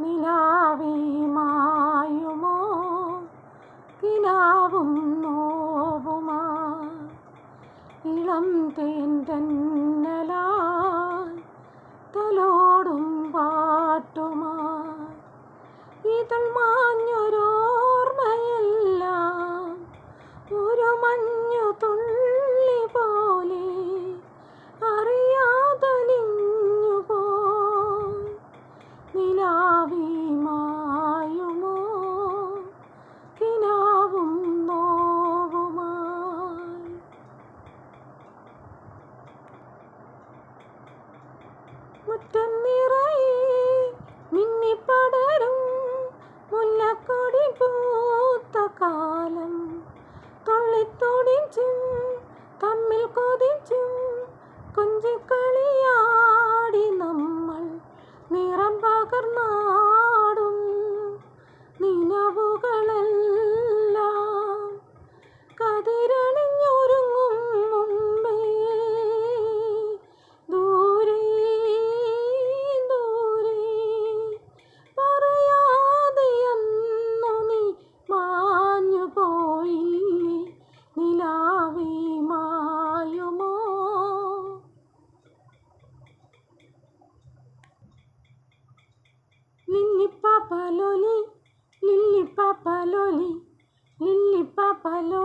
നിലാവേ മായുമോ കിനാവും നോവുമാ ഇളം തേൻതന്നലായി തലോടും പാട്ടുമായി ഇതൾ മാഞ്ഞൊരോർമ്മയെല്ലാം ഒരു മഞ്ഞു തുള്ളി പോലെ അറിയാതലിഞ്ഞു പോയി നിലാവേ മായുമോ കിനാവും നോവുമായി മുറ്റം നിറയെ മിന്നിപ്പടരും മുല്ലക്കൊടി പൂത്ത കാലം തുള്ളിത്തുടിച്ചും തമ്മിൽ കൊതിച്ചും കൊഞ്ചിക്കളിയാടി നമ്മൾ നിറം പകർന്നാടും നിലവുകളെല്ലാം കതിരണിഞ്ഞൊരുങ്ങും മുമ്പേ ദൂരെ ദൂരെ പറയാതെ അന്നു നീ മാഞ്ഞു പോയില്ലേ നിലാവേ മായുമോ ലില്ലിപ്പാപ്പലോലി ലില്ലിപ്പാപ്പലോലി ലില്ലിപ്പാപ്പലോലി